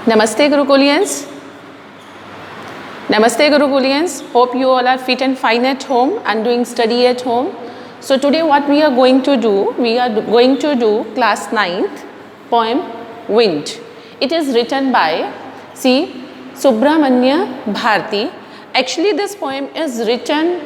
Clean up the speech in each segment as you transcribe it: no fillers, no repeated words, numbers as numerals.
Namaste Gurukulians. Namaste Gurukulians. Hope you all are fit and fine at home and doing study at home. So today what we are going to do, we are going to do class 9th poem Wind. It is written by Subramanya Bharati. Actually this poem is written,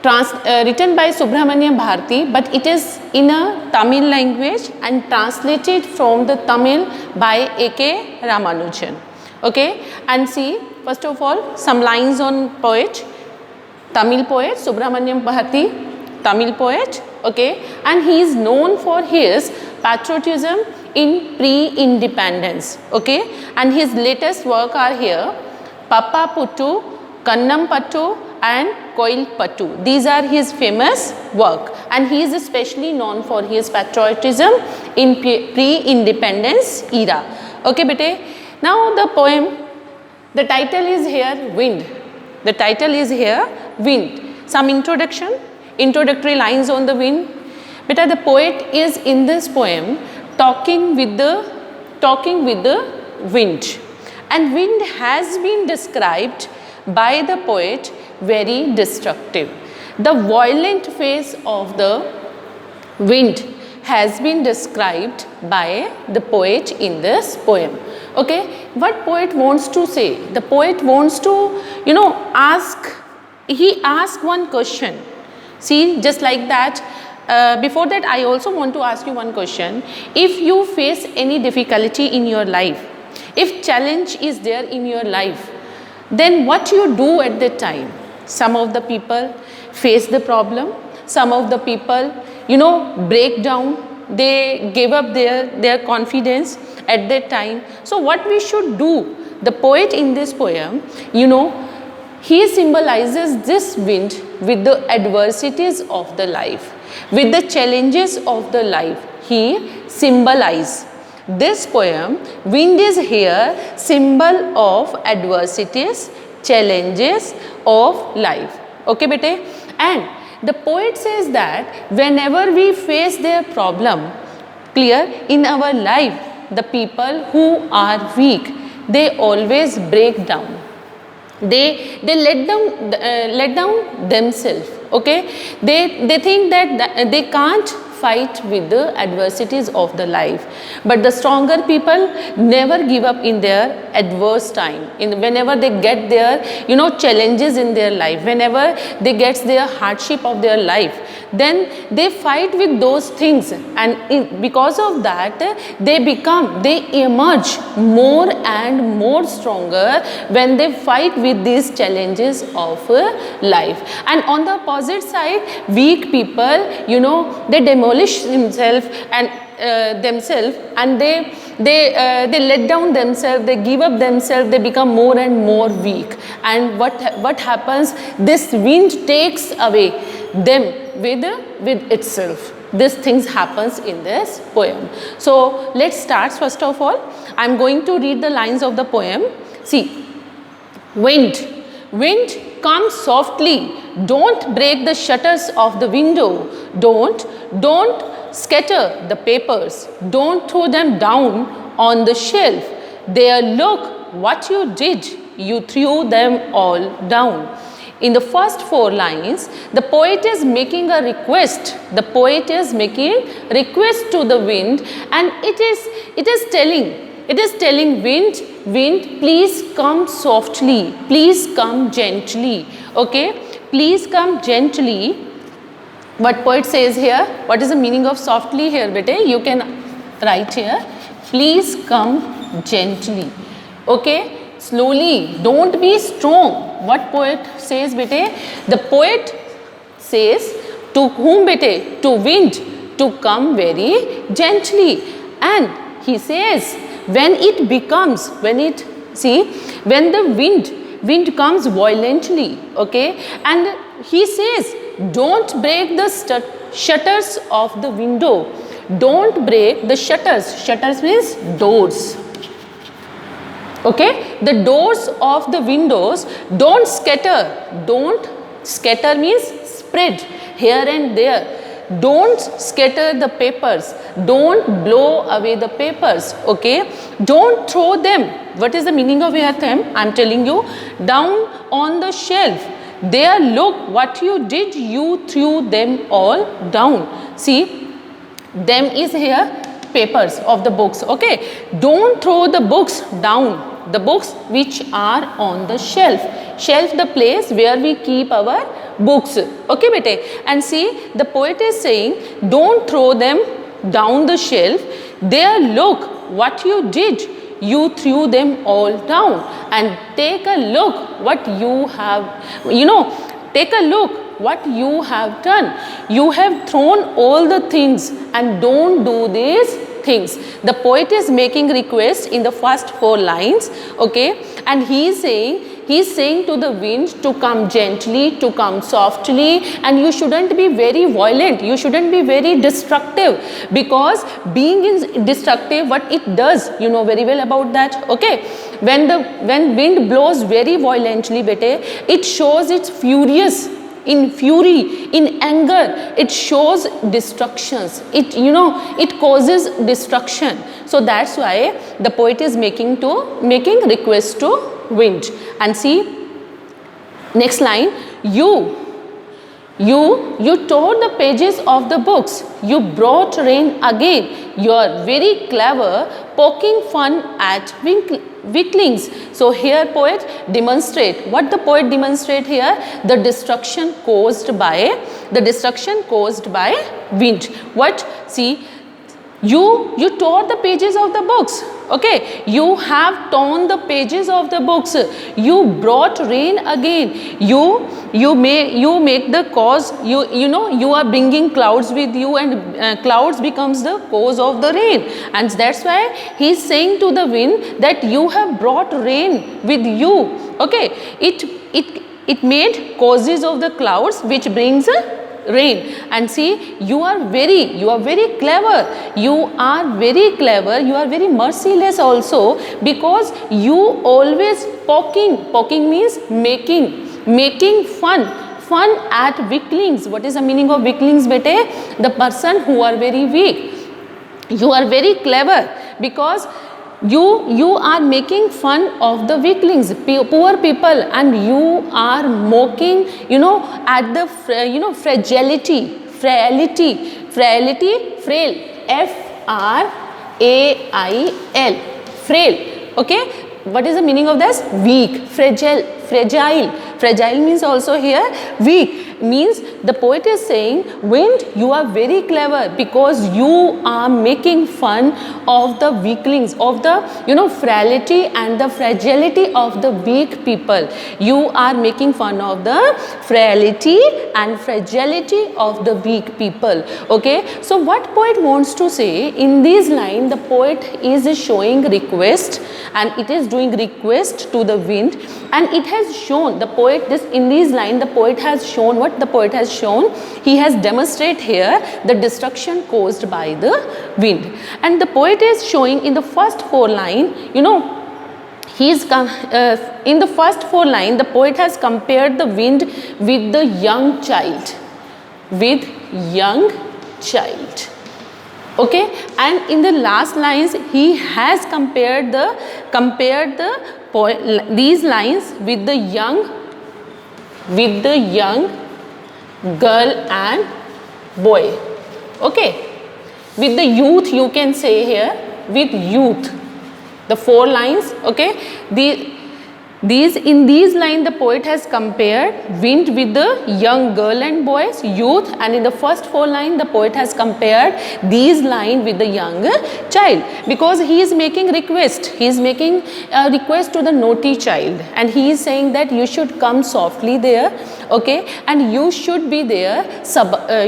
written by Subramanya Bharati, but it is in a Tamil language and translated from the Tamil by A.K. Ramanujan. Okay, and see, first of all, some lines on poet, Tamil poet, Subramanya Bharati, Tamil poet, okay, and he is known for his patriotism in pre-independence, okay, and his latest work are here, Papa Puttu, Kannam Pattu and Koil Pattu. These are his famous work, and he is especially known for his patriotism in pre-independence era. Okay, bete. Now the poem, the title is here Wind. The title is here Wind. Some introductory lines on the wind. Beta, the poet is in this poem talking with the wind, and wind has been described by the poet very destructive. The violent face of the wind has been described by the poet in this poem. Okay, what poet wants to say? The poet wants to, he asks one question. See, just like that. Before that, I also want to ask you one question. If you face any difficulty in your life, if challenge is there in your life, then what you do at that time? Some of the people face the problem. Some of the people, break down. They give up their confidence at that time. So what we should do? The poet in this poem, he symbolizes this wind with the adversities of the life, with the challenges of the life. He symbolizes. This poem, wind is here symbol of adversities, challenges of life. Okay, bete? And the poet says that whenever we face their problem, clear, in our life, the people who are weak, they always break down. They let down themselves. Okay, they think that they can't fight with the adversities of the life, but the stronger people never give up in their adverse time. Whenever they get their challenges in their life, whenever they get their hardship of their life, then they fight with those things, and because of that they emerge more and more stronger when they fight with these challenges of life. And on the opposite side, weak people, they demolish themselves and they let down themselves, they give up themselves, they become more and more weak. And what happens? This wind takes away them with itself. These things happens in this poem. So let's start. First of all, I'm going to read the lines of the poem. See, wind come softly, don't break the shutters of the window, don't scatter the papers, don't throw them down on the shelf. There, look what you did, you threw them all down. In the first 4 lines, the poet is making a request. The poet is making request to the wind, and it is telling wind, please come softly, please come gently. Okay, please come gently. What poet says here? What is the meaning of softly here, bete? You can write here. Please come gently. Okay, slowly. Don't be strong. What poet says, bete? The poet says to whom, bete? To wind, to come very gently. And he says, when the wind comes violently, okay, and he says, don't break the shutters of the window. Don't break the shutters. Shutters means doors. Okay, the doors of the windows. Don't scatter. Don't scatter means spread here and there. don't scatter the papers, don't blow away the papers, okay, don't throw them. What is the meaning of here them? I'm telling you, down on the shelf. There, look what you did, you threw them all down. See, them is here papers of the books, okay. Don't throw the books down, the books which are on the shelf. Shelf, the place where we keep our books, okay bete. And see, the poet is saying, don't throw them down the shelf. There, look what you did, you threw them all down. And take a look what you have, take a look what you have done. You have thrown all the things and don't do these things. The poet is making request in the first 4 lines, okay, and he is saying to the wind to come gently, to come softly, and you shouldn't be very violent, you shouldn't be very destructive, because being is destructive, what it does, you know very well about that, okay. When wind blows very violently, bete, it shows it's furious, in fury, in anger, it shows destructions, it causes destruction. So that's why the poet is making request to wind. And see, next line, you tore the pages of the books, you brought rain again, you are very clever, poking fun at weaklings. So here poet demonstrate, what the poet demonstrate here, the destruction caused by wind. What? See, you tore the pages of the books, okay, you have torn the pages of the books, you brought rain again, you make the cause, you are bringing clouds with you, and clouds becomes the cause of the rain. And that's why he is saying to the wind that you have brought rain with you, okay, it made causes of the clouds which brings rain. And see, you are very clever, you are very merciless also, because you always poking means making fun at weaklings. What is the meaning of weaklings, bete? The person who are very weak. You are very clever because you are making fun of the weaklings, poor people, and you are mocking, at the fragility, frail, F-R-A-I-L, frail, okay. What is the meaning of this? Weak, fragile means also here weak. Means the poet is saying, wind, you are very clever because you are making fun of the weaklings, of the frailty and the fragility of the weak people. You are making fun of the frailty and fragility of the weak people, okay. So what poet wants to say in this line, the poet is showing request, and it is doing request to the wind, and it has shown, the poet, in this line the poet has shown, what the poet has shown, he has demonstrated here the destruction caused by the wind. And the poet is showing in the first 4 lines, in the first 4 lines the poet has compared the wind with the young child, okay. And in the last lines he has compared these lines with the young girl and boy, okay, with the youth, you can say here, with youth, the 4 lines, okay. In these lines the poet has compared wind with the young girl and boys, youth, and in the first 4 lines the poet has compared these lines with the young child, because he is making request, he is making a request to the naughty child, and he is saying that you should come softly there, okay, and you should be there subtle,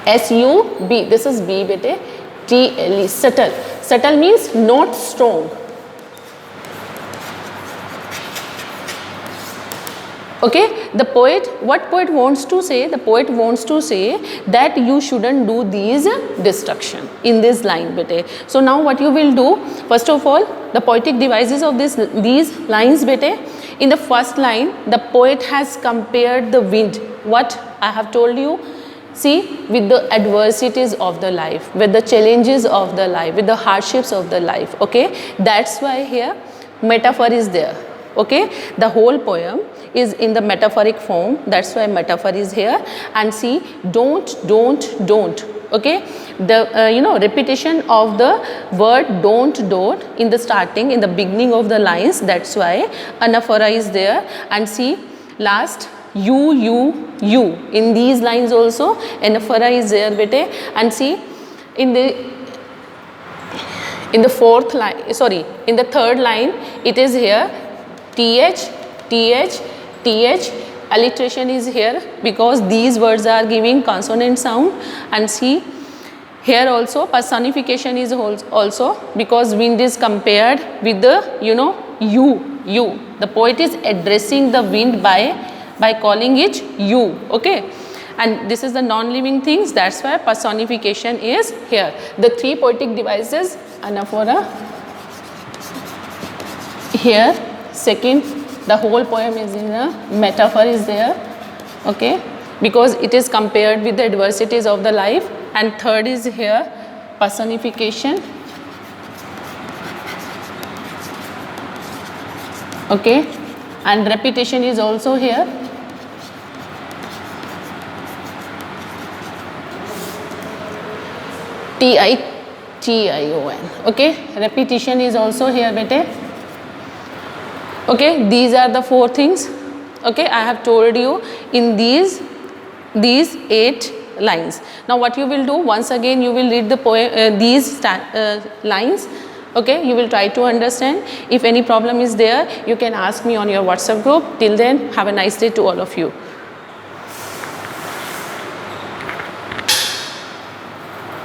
S-U-B, this is B bete, T-L-E, subtle. Subtle means not strong, okay. the poet, what poet wants to say? The poet wants to say that you shouldn't do these destruction in this line bete. So now what you will do, first of all, the poetic devices of these lines bete. In the first line, the poet has compared the wind, what I have told you, see, with the adversities of the life, with the challenges of the life, with the hardships of the life. Okay, that's why here metaphor is there. Okay, the whole poem is in the metaphoric form, that's why metaphor is here. And see, don't. Okay, the repetition of the word don't in the starting, in the beginning of the lines, that's why anaphora is there. And see, last you in these lines also anaphora is there bete. And see, in the fourth line, sorry, in the third line, it is here th, alliteration is here because these words are giving consonant sound. And see, here also personification is also because wind is compared with the you. The poet is addressing the wind by calling it you. Okay, and this is the non-living things, that's why personification is here. The three poetic devices, anaphora here, second, the whole poem is in a metaphor is there. Okay, because it is compared with the adversities of the life. And third is here personification. Okay, and repetition is also here. tion. Okay, repetition is also here bete. Okay, these are the four things. Okay, I have told you in these 8 lines. Now what you will do, once again you will read the poem, these lines. Okay, you will try to understand. If any problem is there, you can ask me on your WhatsApp group. Till then, have a nice day to all of you.